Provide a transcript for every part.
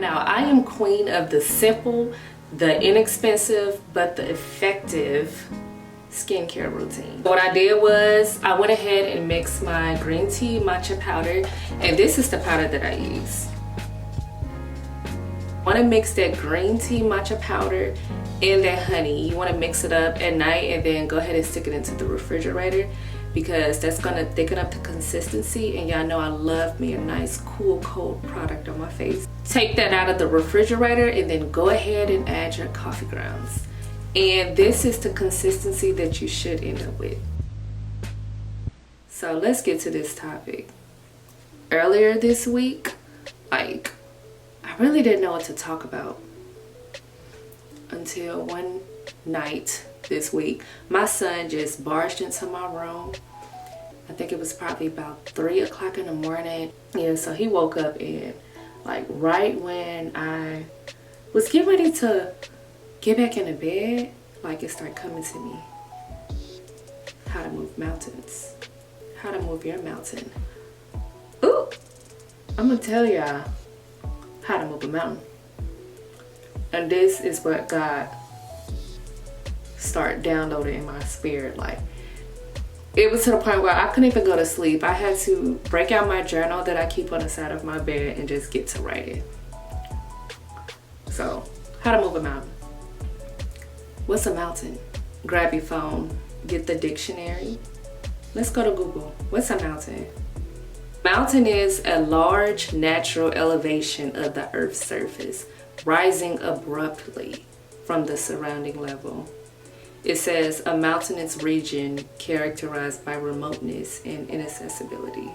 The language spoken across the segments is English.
Now, I am queen of the simple, the inexpensive, but the effective skincare routine. What I did was I went ahead and mixed my green tea matcha powder, and this is the powder that I use. You want to mix that green tea matcha powder and that honey. You want to mix it up at night and then go ahead and stick it into the refrigerator, because that's going to thicken up the consistency, and y'all know I love me a nice cool cold product on my face. Take that out of the refrigerator and then go ahead and add your coffee grounds. And this is the consistency that you should end up with. So let's get to this topic. Earlier this week, I really didn't know what to talk about until one night this week. My son just barged into my room. I think it was probably about 3 o'clock in the morning. Yeah, so he woke up, and like right when I was getting ready to get back in the bed, like it started coming to me. How to move mountains. How to move your mountain. Ooh, I'm gonna tell y'all how to move a mountain. And this is what God started downloading in my spirit. Like, it was to the point where I couldn't even go to sleep. I had to break out my journal that I keep on the side of my bed and just get to writing. So, how to move a mountain. What's a mountain? Grab your phone, get the dictionary. Let's go to Google. What's a mountain? Mountain is a large natural elevation of the Earth's surface, rising abruptly from the surrounding level. It says a mountainous region characterized by remoteness and inaccessibility.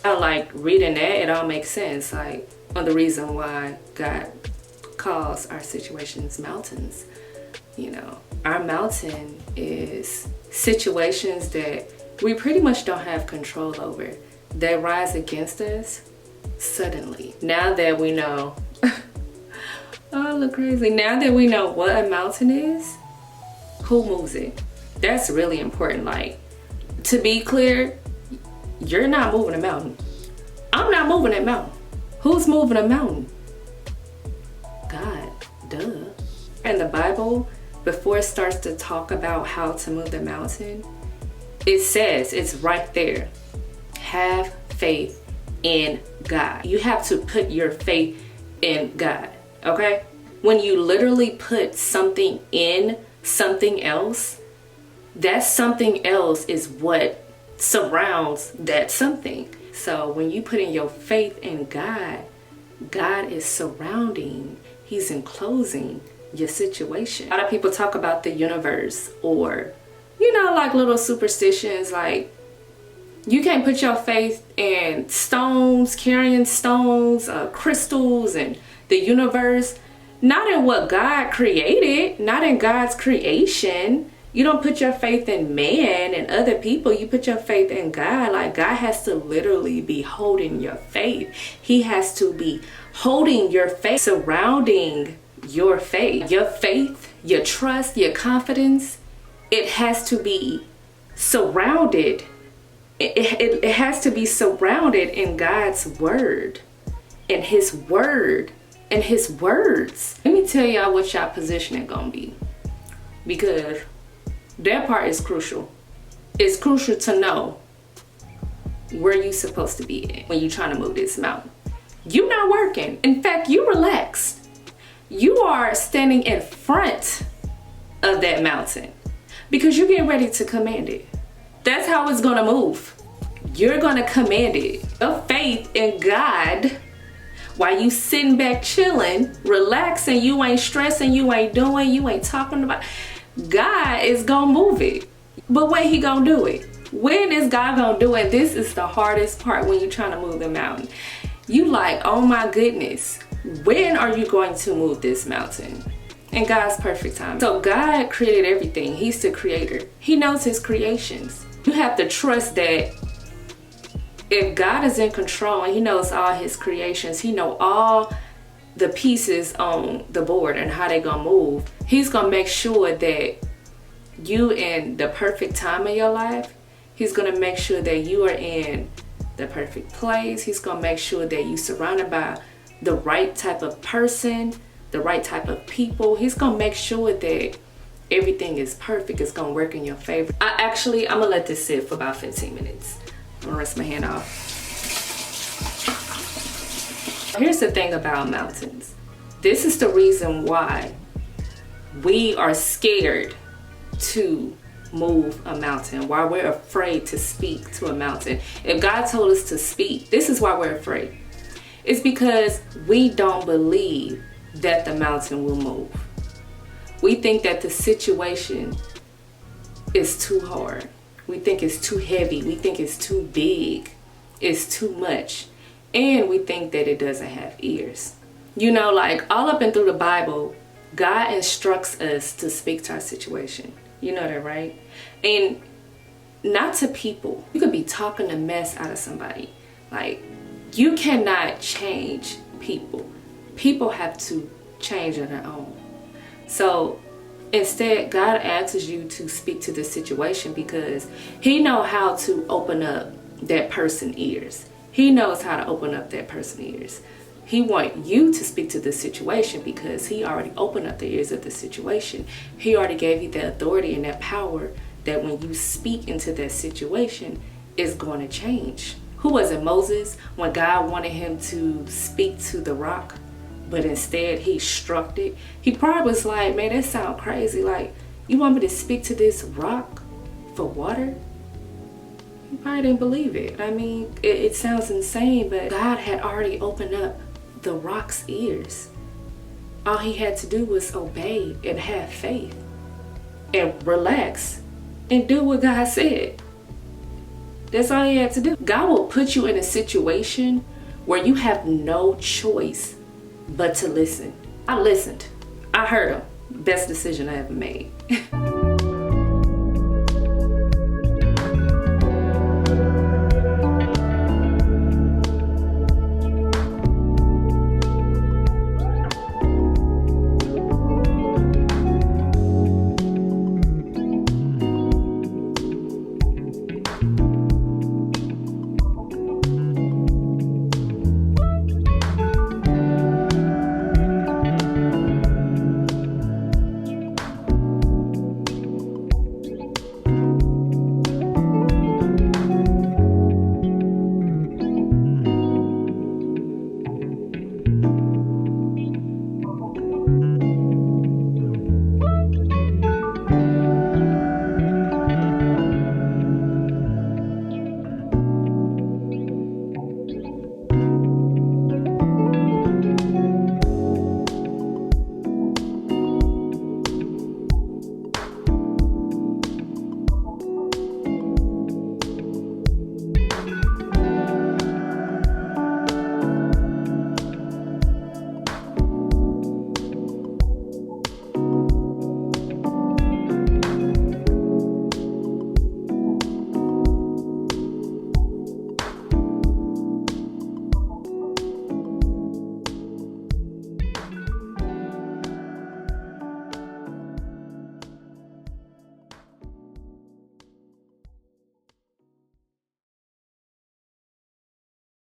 I like reading that, it all makes sense. Like, on the reason why God calls our situations mountains. You know, our mountain is situations that we pretty much don't have control over, that rise against us suddenly. Now that we know, oh, I look crazy. Now that we know what a mountain is, who moves it? That's really important. Like, to be clear, you're not moving a mountain. I'm not moving that mountain. Who's moving a mountain? God, duh. In the Bible, before it starts to talk about how to move the mountain, it says, it's right there, have faith in God. You have to put your faith in God, okay? When you literally put something in something else, that something else is what surrounds that something. So when you put in your faith in God, God is surrounding, He's enclosing your situation. A lot of people talk about the universe, or, you know, like little superstitions, like you can't put your faith in stones, carrying stones, crystals, and the universe. Not in what God created, not in God's creation. You don't put your faith in man and other people. You put your faith in God. Like, God has to literally be holding your faith. He has to be holding your faith, surrounding your faith. Your faith, your trust, your confidence, it has to be surrounded. It has to be surrounded in God's word, in His word, and His words. Let me tell y'all what y'all positioning gonna be, because that part is crucial. It's crucial to know where you supposed to be at when you're trying to move this mountain. You not working. In fact, you relaxed. You are standing in front of that mountain because you're getting ready to command it. That's how it's gonna move. You're gonna command it. Your faith in God, while you sitting back chilling, relaxing, you ain't stressing, you ain't doing, you ain't talking about, God is gonna move it. But when He gonna do it? When is God gonna do it? This is the hardest part when you're trying to move the mountain. You like, oh my goodness, when are you going to move this mountain? In God's perfect time. So God created everything. He's the creator. He knows His creations. You have to trust that if God is in control and He knows all His creations, He knows all the pieces on the board and how they gonna move, He's gonna make sure that you in the perfect time of your life, He's gonna make sure that you are in the perfect place. He's gonna make sure that you surrounded by the right type of person, the right type of people. He's gonna make sure that everything is perfect. It's gonna work in your favor. I'm gonna let this sit for about 15 minutes. I'm gonna rinse my hand off. Here's the thing about mountains. This is the reason why we are scared to move a mountain, why we're afraid to speak to a mountain. If God told us to speak, this is why we're afraid. It's because we don't believe that the mountain will move. We think that the situation is too hard. We think it's too heavy. We think it's too big. It's too much. And we think that it doesn't have ears. You know, like all up and through the Bible, God instructs us to speak to our situation. You know that, right? And not to people. You could be talking a mess out of somebody. Like, you cannot change people. People have to change on their own. So instead, God asks you to speak to the situation because He knows how to open up that person's ears. He knows how to open up that person's ears. He wants you to speak to the situation because He already opened up the ears of the situation. He already gave you the authority and that power that when you speak into that situation, it's going to change. Who was it, Moses? When God wanted him to speak to the rock, but instead he struck it. He probably was like, man, that sounds crazy. Like, you want me to speak to this rock for water? He probably didn't believe it. I mean, it sounds insane, but God had already opened up the rock's ears. All he had to do was obey and have faith and relax and do what God said. That's all he had to do. God will put you in a situation where you have no choice but to listen. I listened. I heard him. Best decision I ever made.